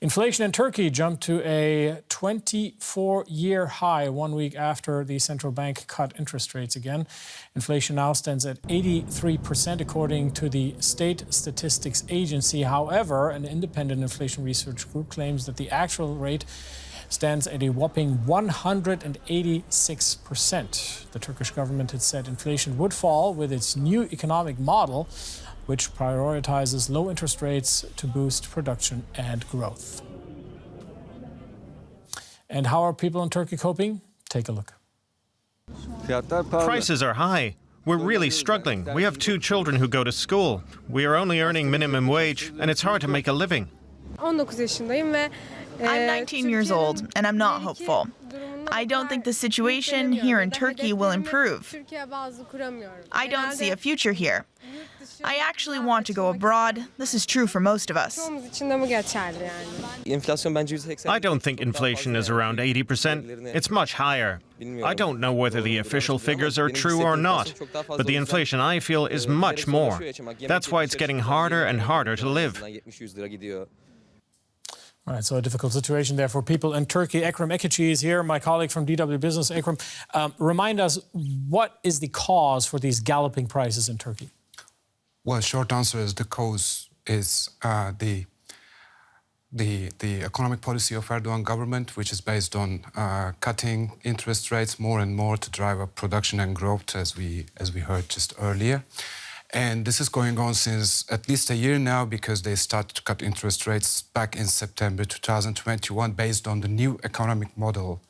Inflation in Turkey jumped to a 24-year high 1 week after the central bank cut interest rates again. Inflation now stands at 83% according to the State Statistics Agency. However, an independent inflation research group claims that the actual rate stands at a whopping 186%. The Turkish government had said inflation would fall with its new economic model, which prioritizes low interest rates to boost production and growth. And how are people in Turkey coping? Take a look. Prices are high. We're really struggling. We have 2 children who go to school. We are only earning minimum wage, and it's hard to make a living. I'm 19 years old, and I'm not hopeful. I don't think the situation here in Turkey will improve. I don't see a future here. I actually want to go abroad. This is true for most of us. I don't think inflation is around 80%. It's much higher. I don't know whether the official figures are true or not, but the inflation I feel is much more. That's why it's getting harder and harder to live. All right, so a difficult situation there for people in Turkey. Ekrem Ekici is here, my colleague from DW Business. Ekrem, remind us, what is the cause for these galloping prices in Turkey? Well, short answer is the cause is the economic policy of Erdogan government, which is based on cutting interest rates more and more to drive up production and growth, as we heard just earlier. And this is going on since at least a year now, because they started to cut interest rates back in September 2021 based on the new economic model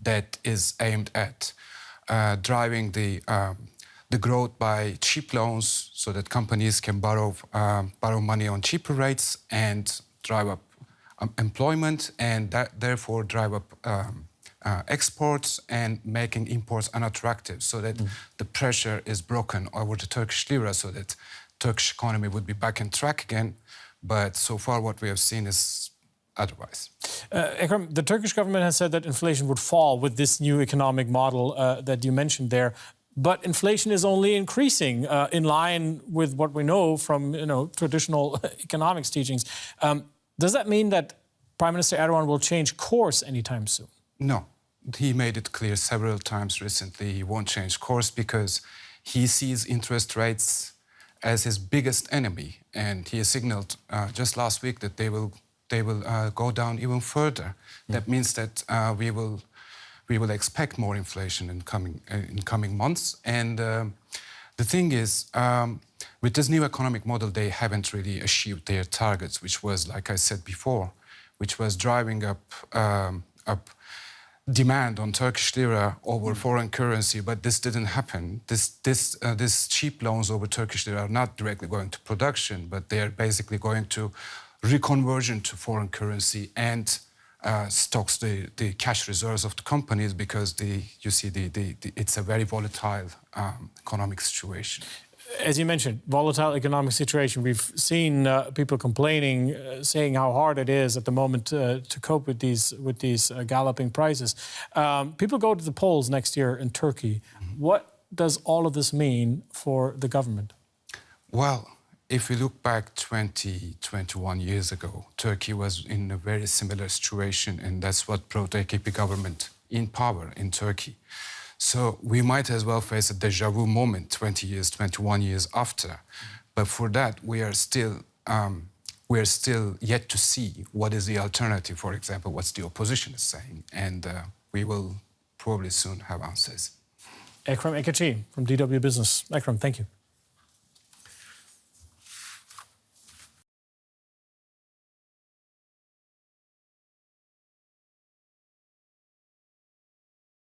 that is aimed at driving the growth by cheap loans so that companies can borrow money on cheaper rates and drive up employment, and therefore drive up exports and making imports unattractive, so that the pressure is broken over the Turkish lira, so that Turkish economy would be back on track again. But so far what we have seen is otherwise. Ekrem, the Turkish government has said that inflation would fall with this new economic model that you mentioned there. But inflation is only increasing in line with what we know from traditional economics teachings. Does that mean that Prime Minister Erdogan will change course anytime soon? No. He made it clear several times recently he won't change course, because he sees interest rates as his biggest enemy, and he signaled just last week that they will go down even further. That means that we will expect more inflation in coming months. And the thing is, with this new economic model, they haven't really achieved their targets, which was, like I said before, which was driving up demand on Turkish lira over foreign currency, but this didn't happen. This cheap loans over Turkish lira are not directly going to production, but they are basically going to reconversion to foreign currency and stocks the cash reserves of the companies, because it's a very volatile economic situation. As you mentioned, volatile economic situation. We've seen people complaining, saying how hard it is at the moment to cope with these galloping prices. People go to the polls next year in Turkey. What does all of this mean for the government? Well, if we look back 21 years ago, Turkey was in a very similar situation, and that's what brought the AKP government in power in Turkey. So we might as well face a déjà vu moment 21 years after. But for that, we are still yet to see what is the alternative, for example, what the opposition is saying. And we will probably soon have answers. Ekrem Ekici from DW Business. Ekrem, thank you.